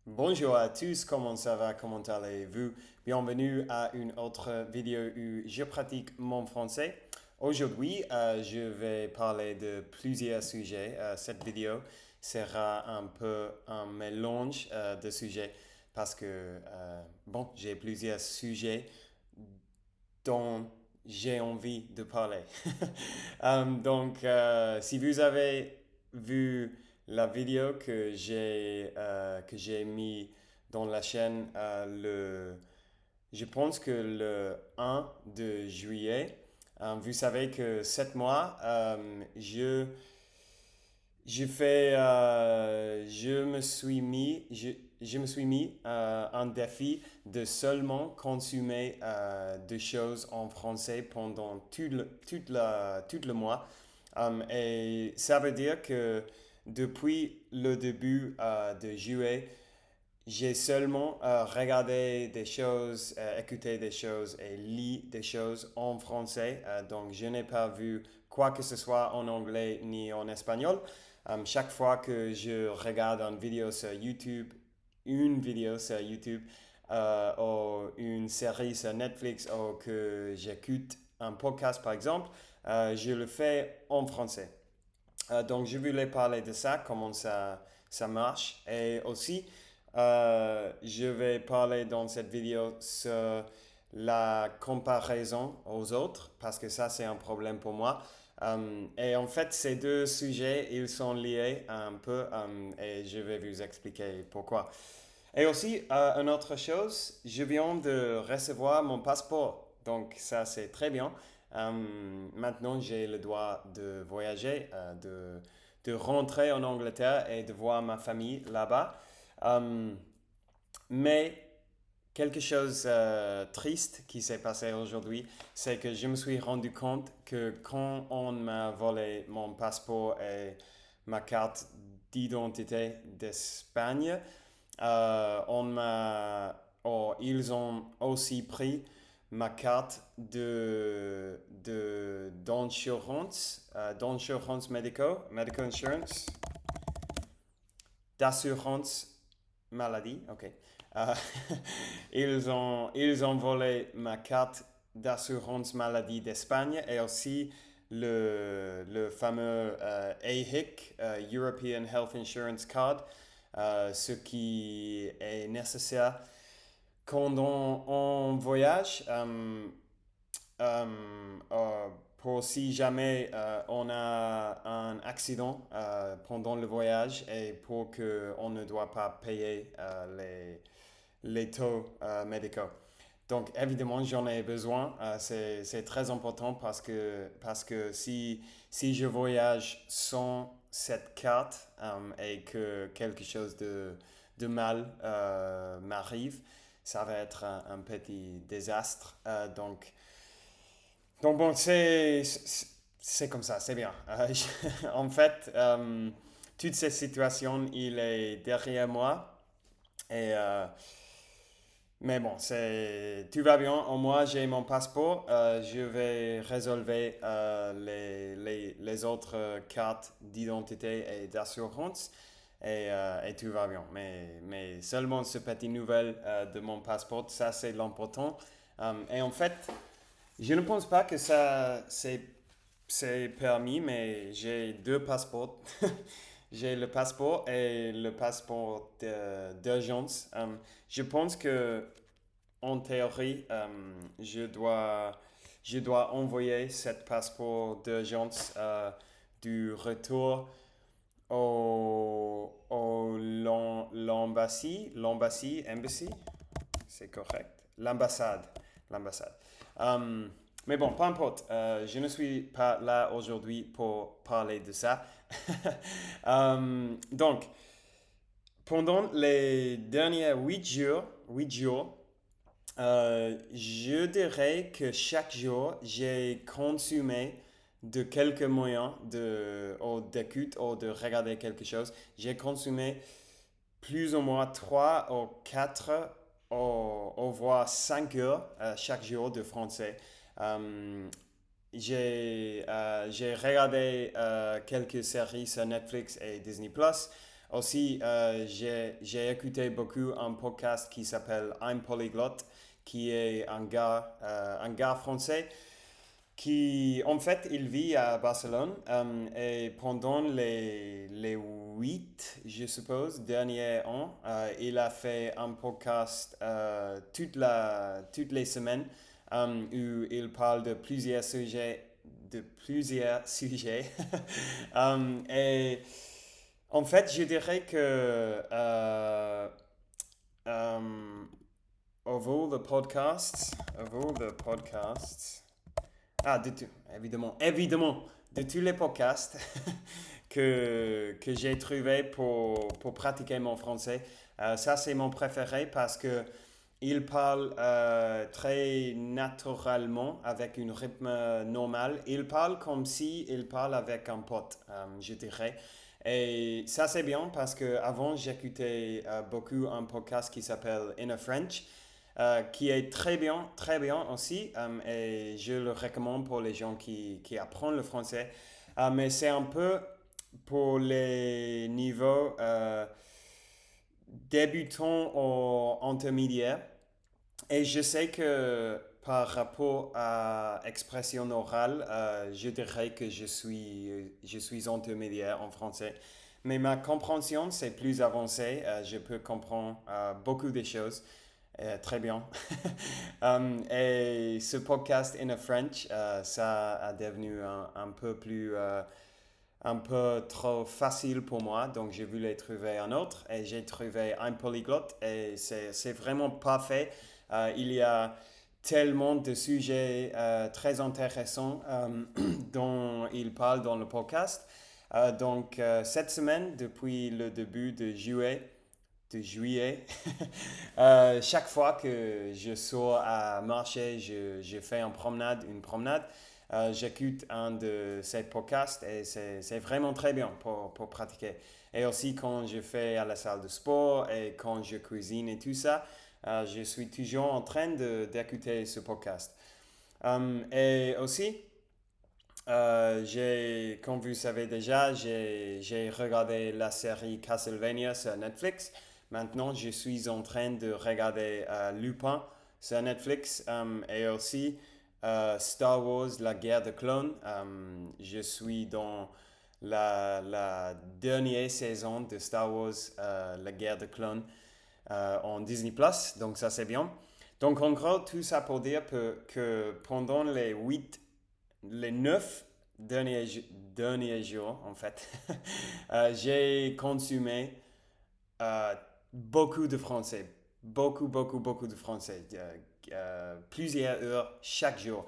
Bonjour à tous, comment ça va, comment allez-vous? Bienvenue à une autre vidéo où je pratique mon français. Aujourd'hui, je vais parler de plusieurs sujets. Cette vidéo sera un peu un mélange de sujets parce que, j'ai plusieurs sujets dont j'ai envie de parler. Si vous avez vu la vidéo que j'ai mis dans la chaîne je pense que le 1 de juillet, vous savez que cette mois, je me suis mis un défi de seulement consommer des choses en français pendant tout le mois. Et ça veut dire que depuis le début de juillet, j'ai seulement regardé des choses, écouté des choses et lu des choses en français. Donc, je n'ai pas vu quoi que ce soit en anglais ni en espagnol. Chaque fois que je regarde une vidéo sur YouTube ou une série sur Netflix ou que j'écoute un podcast par exemple, je le fais en français. Donc, je voulais parler de ça, comment ça marche. Et aussi, je vais parler dans cette vidéo sur la comparaison aux autres, parce que ça, c'est un problème pour moi. Et en fait, ces deux sujets, ils sont liés un peu, et je vais vous expliquer pourquoi. Et aussi, une autre chose, je viens de recevoir mon passeport. Donc, ça, c'est très bien. Maintenant, j'ai le droit de voyager, de rentrer en Angleterre et de voir ma famille là-bas. Euh, mais quelque chose de triste qui s'est passé aujourd'hui, c'est que je me suis rendu compte que quand on m'a volé mon passeport et ma carte d'identité d'Espagne, ils ont aussi pris ma carte d'assurance medical insurance, d'assurance maladie, ok. Euh, ils ont volé ma carte d'assurance maladie d'Espagne et aussi le fameux AHIC, European Health Insurance Card, ce qui est nécessaire quand on voyage. Pour si jamais on a un accident pendant le voyage et pour qu'on ne doit pas payer les taux médicaux. Donc évidemment, j'en ai besoin. C'est très important parce que si je voyage sans cette carte et que quelque chose de mal m'arrive, ça va être un petit désastre. Donc bon, c'est comme ça, c'est bien. En fait, toute cette situation, il est derrière moi. Et, mais bon, tout va bien. En moi, j'ai mon passeport. Je vais résolver les autres cartes d'identité et d'assurance. Et tout va bien. Mais seulement ce petit nouvelle de mon passeport, ça c'est l'important. Et en fait, je ne pense pas que ça c'est permis, mais j'ai deux passeports. J'ai le passeport et le passeport d'urgence. Je pense que en théorie, je dois envoyer cet passeport d'urgence du retour l'embassy, c'est correct. L'ambassade. Euh, mais bon, peu importe. Je ne suis pas là aujourd'hui pour parler de ça. Donc, pendant les derniers 8 jours, je dirais que chaque jour, j'ai consommé de quelques moyens ou d'écoute ou de regarder quelque chose. J'ai consommé plus ou moins 3 ou 4 ou voire 5 heures chaque jour de français. Euh, j'ai regardé quelques séries sur Netflix et Disney Plus. Aussi, j'ai écouté beaucoup un podcast qui s'appelle I'm Polyglot, qui est un gars français qui, en fait, il vit à Barcelone et pendant les 8, je suppose, derniers ans, il a fait un podcast toutes les semaines où il parle de plusieurs sujets. Et en fait, je dirais que euh, of all the podcasts, évidemment, de tous les podcasts que j'ai trouvé pour pratiquer mon français, ça c'est mon préféré parce que il parle très naturellement avec un rythme normal. Il parle comme si il parle avec un pote, je dirais. Et ça c'est bien parce que avant j'écoutais beaucoup un podcast qui s'appelle Inner French qui est très bien aussi, et je le recommande pour les gens qui apprennent le français. Mais c'est un peu pour les niveaux débutants ou intermédiaires. Et je sais que par rapport à expression orale, je dirais que je suis intermédiaire en français. Mais ma compréhension, c'est plus avancé. Je peux comprendre beaucoup de choses. Très bien. Et ce podcast In a French, ça a devenu un peu plus, un peu trop facile pour moi. Donc, j'ai voulu trouver un autre et j'ai trouvé un polyglotte et c'est vraiment parfait. Il y a tellement de sujets très intéressants dont il parle dans le podcast. Donc, cette semaine, depuis le début de juillet. Chaque fois que je sors à marcher, je fais une promenade, j'écoute un de ces podcasts et c'est vraiment très bien pour pratiquer. Et aussi quand je fais à la salle de sport et quand je cuisine et tout ça, je suis toujours en train d'écouter ce podcast. Et aussi, comme vous savez déjà, j'ai regardé la série Castlevania sur Netflix. Maintenant, je suis en train de regarder Lupin sur Netflix et aussi Star Wars, la guerre des clones. Je suis dans la dernière saison de Star Wars, la guerre des clones en Disney Plus, donc ça c'est bien. Donc en gros, tout ça pour dire que pendant les 9 derniers jours, en fait, j'ai consommé euh, beaucoup de français. Beaucoup de français. Plusieurs heures chaque jour.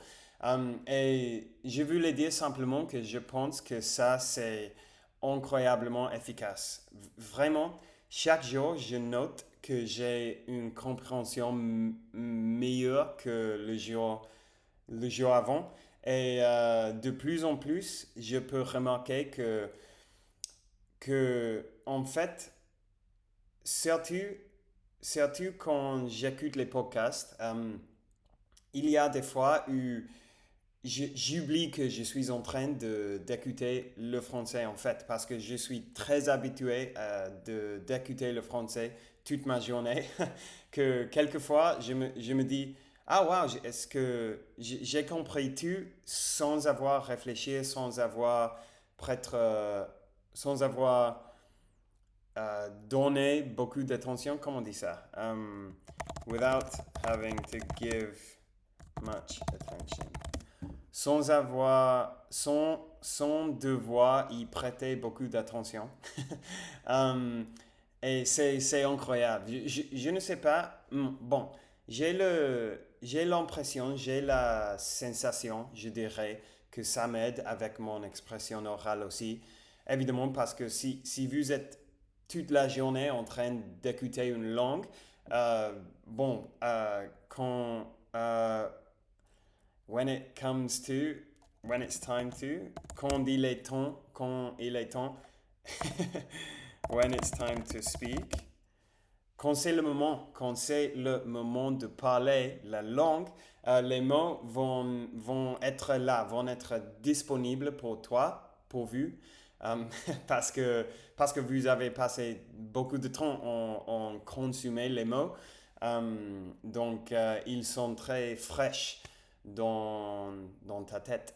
Et je voulais dire simplement que je pense que ça, c'est incroyablement efficace. Vraiment, chaque jour, je note que j'ai une compréhension meilleure que le jour avant. Et de plus en plus, je peux remarquer en fait, surtout, surtout quand j'écoute les podcasts, il y a des fois où j'oublie que je suis en train d'écouter le français en fait, parce que je suis très habitué d'écouter le français toute ma journée, que quelquefois je me dis, ah wow, est-ce que j'ai compris tout sans avoir réfléchi, peut-être, sans avoir donné beaucoup d'attention, comment on dit ça? Without having to give much attention sans devoir y prêter beaucoup d'attention. Um, et c'est incroyable. Je ne sais pas. Bon, j'ai l'impression, j'ai la sensation, je dirais, que ça m'aide avec mon expression orale aussi. Évidemment, parce que si vous êtes toute la journée en train d'écouter une langue, euh, bon, when it comes to, when it's time to, quand il est temps, when it's time to speak, quand c'est le moment de parler la langue, les mots vont être là, vont être disponibles pour toi, pour vous. euh, parce que, parce que vous avez passé beaucoup de temps en consommer les mots. Donc, ils sont très fraîches dans ta tête.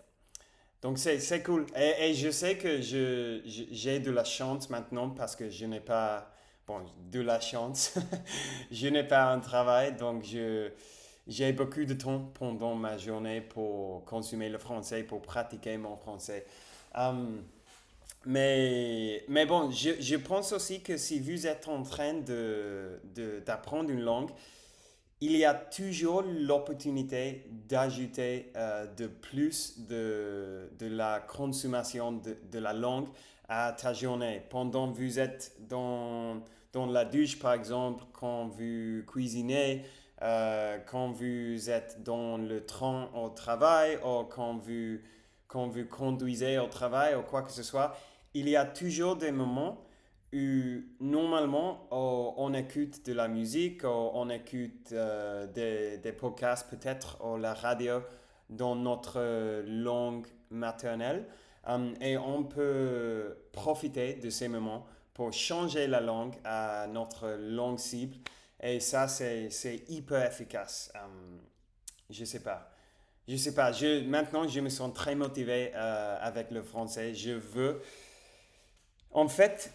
Donc, c'est cool. Et je sais que j'ai de la chance maintenant parce que je n'ai pas, bon, de la chance. Je n'ai pas un travail, donc j'ai beaucoup de temps pendant ma journée pour consommer le français, pour pratiquer mon français. Euh, mais bon, je pense aussi que si vous êtes en train d'apprendre une langue, il y a toujours l'opportunité d'ajouter de plus de la consommation de la langue à ta journée. Pendant que vous êtes dans la douche, par exemple, quand vous cuisinez, quand vous êtes dans le train au travail, ou quand vous conduisez au travail, ou quoi que ce soit, il y a toujours des moments normalement, on écoute de la musique, on écoute des podcasts peut-être, ou la radio dans notre langue maternelle. Et on peut profiter de ces moments pour changer la langue à notre langue cible. Et ça, c'est hyper efficace. Je sais pas. Je sais pas. Maintenant, je me sens très motivé avec le français. Je veux. En fait,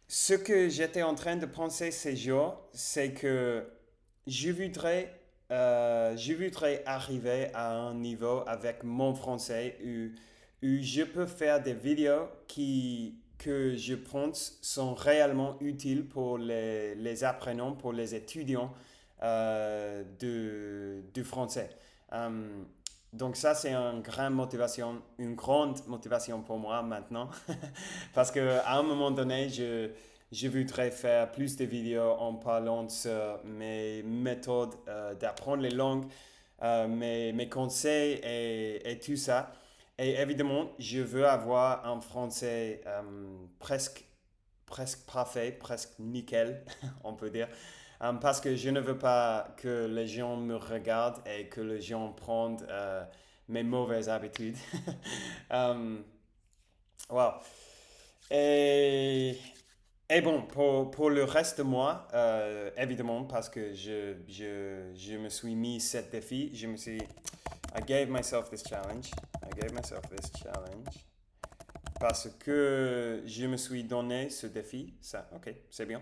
ce que j'étais en train de penser ces jours, c'est que je voudrais arriver à un niveau avec mon français où je peux faire des vidéos que je pense sont réellement utiles pour les apprenants, pour les étudiants du français. Euh, donc ça, c'est une grande motivation pour moi maintenant. Parce qu'à un moment donné, je voudrais faire plus de vidéos en parlant sur mes méthodes d'apprendre les langues, mes conseils et tout ça. Et évidemment, je veux avoir un français presque parfait, presque nickel, on peut dire. Parce que je ne veux pas que les gens me regardent et que les gens prennent mes mauvaises habitudes. Um, wow. Et, et bon, pour le reste de moi, évidemment, parce que je me suis mis cet défi, I gave myself this challenge. I gave myself this challenge. Parce que je me suis donné ce défi, ça, ok, c'est bien.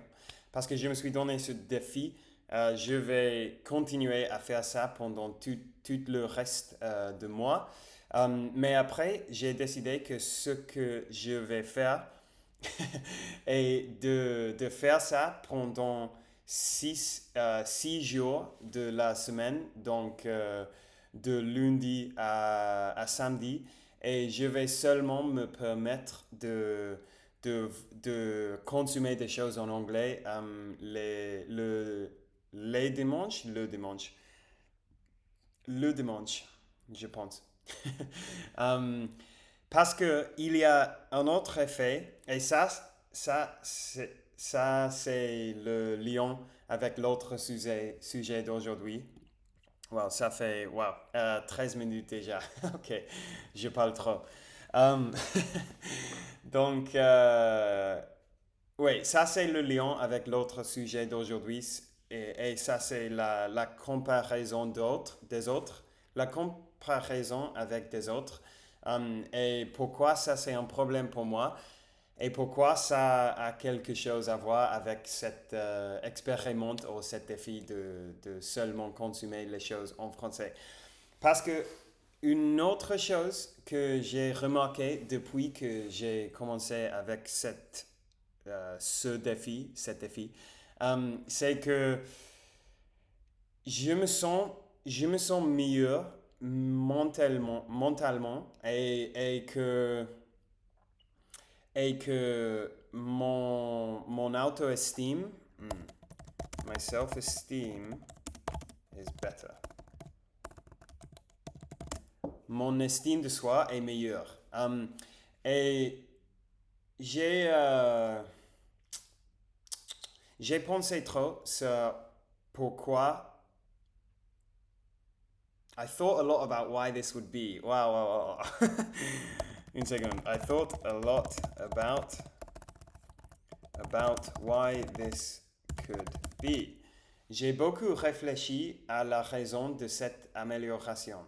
Parce que je me suis donné ce défi, je vais continuer à faire ça pendant tout le reste de moi. Mais après, j'ai décidé que ce que je vais faire est de faire ça pendant 6 jours de la semaine, donc de lundi à samedi, et je vais seulement me permettre de consommer des choses en anglais les dimanches, le dimanche, je pense. Euh, Parce que il y a un autre effet, et ça, c'est le lien avec l'autre sujet d'aujourd'hui. Wow, ça fait 13 minutes déjà. Ok, je parle trop. Um, donc, oui, ça c'est le lien avec l'autre sujet d'aujourd'hui. Et ça c'est la comparaison des autres. La comparaison avec des autres. Et pourquoi ça c'est un problème pour moi? Et pourquoi ça a quelque chose à voir avec cet expériment ou cet défi de seulement consommer les choses en français? Parce que une autre chose que j'ai remarqué depuis que j'ai commencé avec cet défi, c'est que je me sens, je me sens mieux mentalement et que mon auto-esteem, my self-esteem is better. Mon estime de soi est meilleure. Et j'ai euh, j'ai pensé trop sur pourquoi. I thought a lot about why this would be. Wow, wow, wow. Une seconde. I thought a lot about why this could be. J'ai beaucoup réfléchi à la raison de cette amélioration.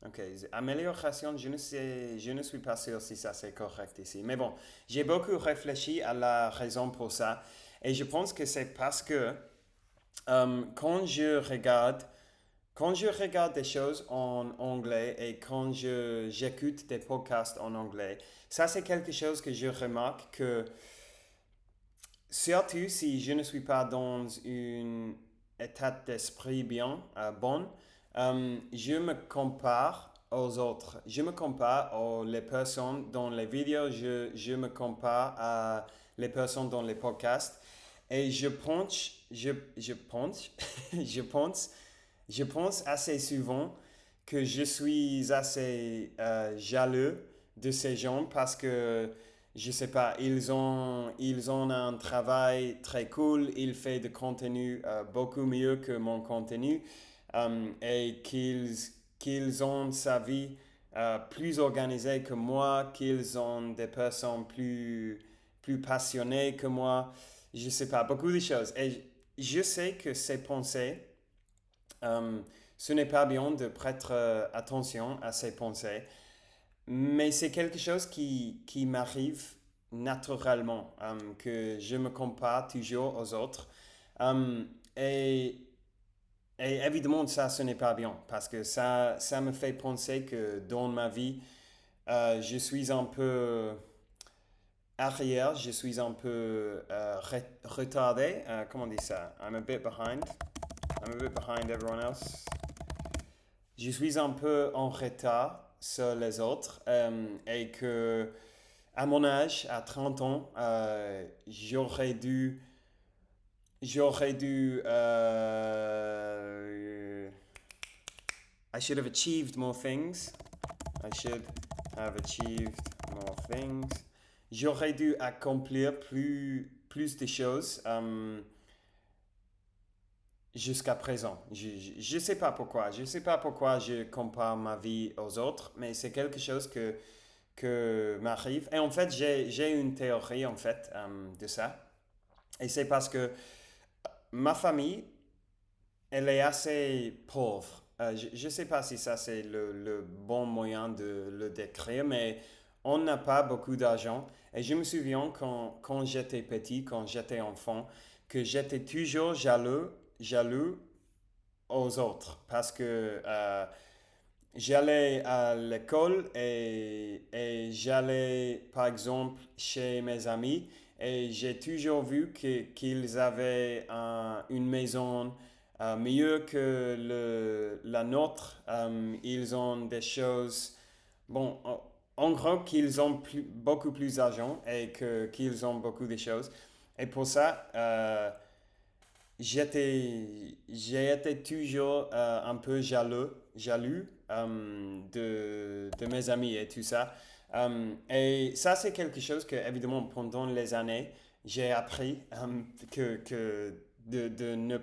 Ok, amélioration, je ne suis pas sûr si ça c'est correct ici. Mais bon, j'ai beaucoup réfléchi à la raison pour ça. Et je pense que c'est parce que quand quand je regarde des choses en anglais et quand j'écoute des podcasts en anglais, ça c'est quelque chose que je remarque que surtout si je ne suis pas dans un état d'esprit bon, je me compare aux autres. Je me compare aux les personnes dans les vidéos, je me compare à les personnes dans les podcasts et je pense, je pense assez souvent que je suis assez jaloux de ces gens parce que je sais pas, ils ont un travail très cool, ils font du contenu beaucoup mieux que mon contenu et qu'ils ont sa vie plus organisée que moi, qu'ils ont des personnes plus passionnées que moi, je sais pas, beaucoup de choses. Et je sais que ces pensées, euh, ce n'est pas bien de prêter attention à ces pensées. Mais c'est quelque chose qui m'arrive naturellement, que je me compare toujours aux autres. Euh, et, et évidemment, ça, ce n'est pas bien, parce que ça me fait penser que dans ma vie, je suis un peu arrière, je suis un peu retardé. Comment on dit ça? I'm a bit behind. I'm a bit behind everyone else. Je suis un peu en retard sur les autres et que à mon âge, à 30 ans, j'aurais dû, I should have achieved more things. I should have achieved more things. J'aurais dû accomplir plus de choses jusqu'à présent. Je sais pas pourquoi. Je sais pas pourquoi je compare ma vie aux autres, mais c'est quelque chose que m'arrive. Et en fait, j'ai une théorie en fait de ça. Et c'est parce que ma famille, elle est assez pauvre. Je ne sais pas si ça c'est le bon moyen de le décrire, mais on n'a pas beaucoup d'argent. Et je me souviens quand j'étais petit, quand j'étais enfant, que j'étais toujours jaloux aux autres parce que j'allais à l'école et j'allais par exemple chez mes amis et j'ai toujours vu qu'ils avaient une maison mieux que la nôtre. Ils ont des choses, bon, en gros qu'ils ont beaucoup plus d'argent et qu'ils ont beaucoup de choses. Et pour ça, j'ai été toujours un peu jaloux de mes amis et tout ça. Et ça, c'est quelque chose que, évidemment, pendant les années, j'ai appris de ne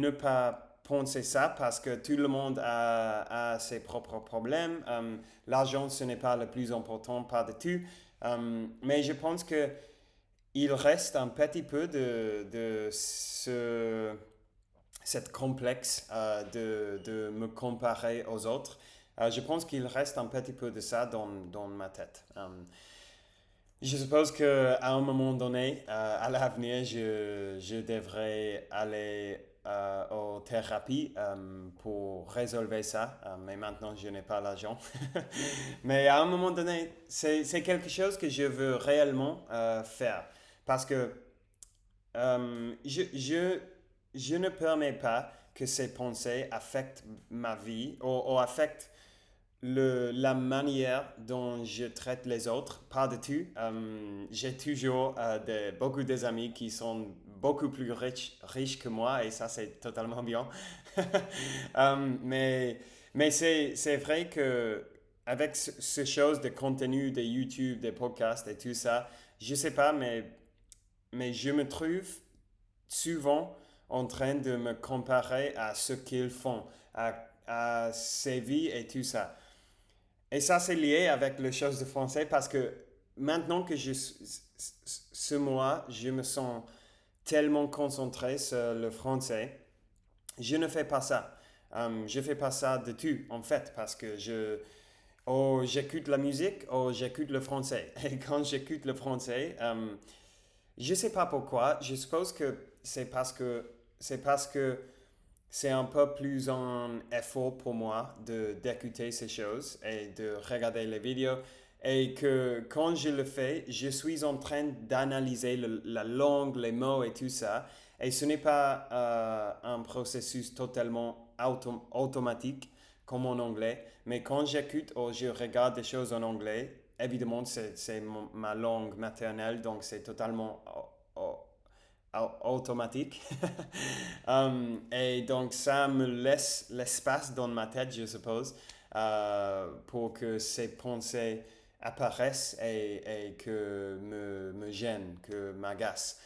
pas penser ça parce que tout le monde a ses propres problèmes. L'argent, ce n'est pas le plus important, pas du tout. Mais je pense que il reste un petit peu cette complexe de me comparer aux autres. Je pense qu'il reste un petit peu de ça dans ma tête. Je suppose qu'à un moment donné, à l'avenir, je devrais aller aux thérapies pour résolver ça, mais maintenant je n'ai pas l'argent. Mais à un moment donné, c'est quelque chose que je veux réellement faire parce que je ne permets pas que ces pensées affectent ma vie ou affectent la manière dont je traite les autres, pas du tout. J'ai toujours beaucoup des amis qui sont beaucoup plus riches que moi et ça c'est totalement bien. Mais, mais c'est vrai que avec ce chose de contenu de YouTube, des podcasts et tout ça, je sais pas, mais je me trouve souvent en train de me comparer à ce qu'ils font, à ses vies et tout ça. Et ça, c'est lié avec les choses de français parce que maintenant que ce mois, je me sens tellement concentré sur le français, je ne fais pas ça. Je fais pas ça de tout, en fait, parce que j'écoute la musique, j'écoute le français. Et quand j'écoute le français, je sais pas pourquoi. Je suppose que c'est parce que c'est un peu plus un effort pour moi d'écouter ces choses et de regarder les vidéos. Et que quand je le fais, je suis en train d'analyser la langue, les mots et tout ça. Et ce n'est pas un processus totalement automatique comme en anglais. Mais quand j'écoute ou je regarde des choses en anglais, évidemment, c'est ma langue maternelle, donc c'est totalement automatique. Et donc, ça me laisse l'espace dans ma tête, je suppose, pour que ces pensées apparaissent et que me gênent, que m'agacent,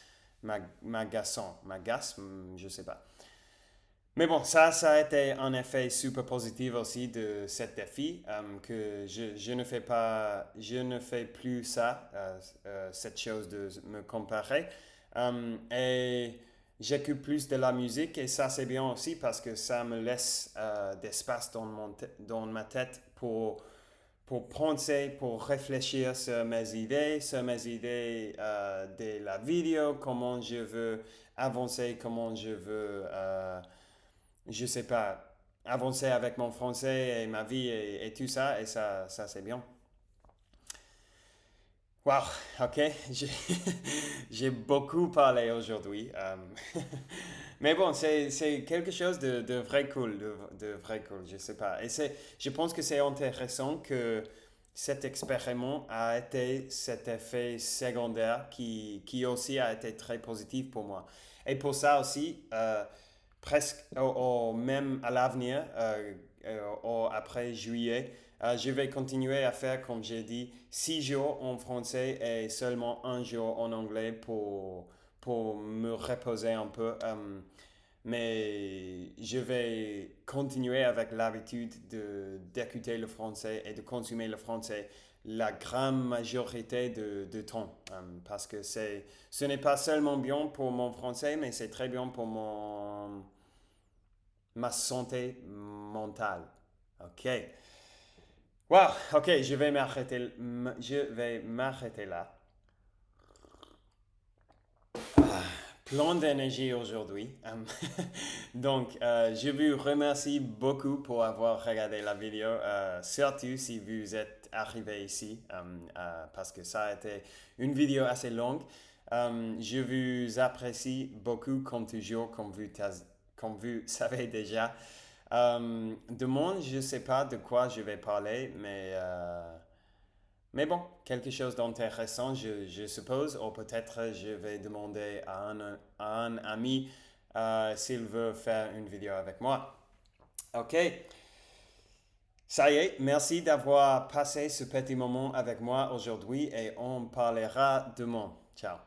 m'agacent, je sais pas. Mais bon, ça a été un effet super positif aussi de cet défi, que je ne fais pas, je ne fais plus ça, cette chose de me comparer. Et j'écoute plus de la musique et ça c'est bien aussi parce que ça me laisse d'espace dans ma tête pour penser, pour réfléchir sur mes idées de la vidéo, comment je veux avancer, comment je veux je sais pas, avancer avec mon français et ma vie et tout ça, et ça c'est bien. Wow, ok, j'ai j'ai beaucoup parlé aujourd'hui. Mais bon, c'est quelque chose de vrai cool, de vrai cool, je sais pas. Je pense que c'est intéressant que cet expériment a été cet effet secondaire qui aussi a été très positif pour moi. Et pour ça aussi, presque même à l'avenir, après juillet, je vais continuer à faire, comme j'ai dit, 6 jours en français et seulement un jour en anglais pour me reposer un peu. Mais je vais continuer avec l'habitude d'écouter le français et de consommer le français la grande majorité de temps. Parce que ce n'est pas seulement bien pour mon français, mais c'est très bien pour ma santé mentale. OK. Wow, OK, je vais m'arrêter là. Plein d'énergie aujourd'hui. Donc, je vous remercie beaucoup pour avoir regardé la vidéo, surtout si vous êtes arrivé ici, parce que ça a été une vidéo assez longue. Je vous apprécie beaucoup, comme toujours, comme vous savez déjà. Demain, je ne sais pas de quoi je vais parler, mais bon, quelque chose d'intéressant, je suppose, ou peut-être je vais demander à un ami s'il veut faire une vidéo avec moi. OK, ça y est, merci d'avoir passé ce petit moment avec moi aujourd'hui et on parlera demain. Ciao.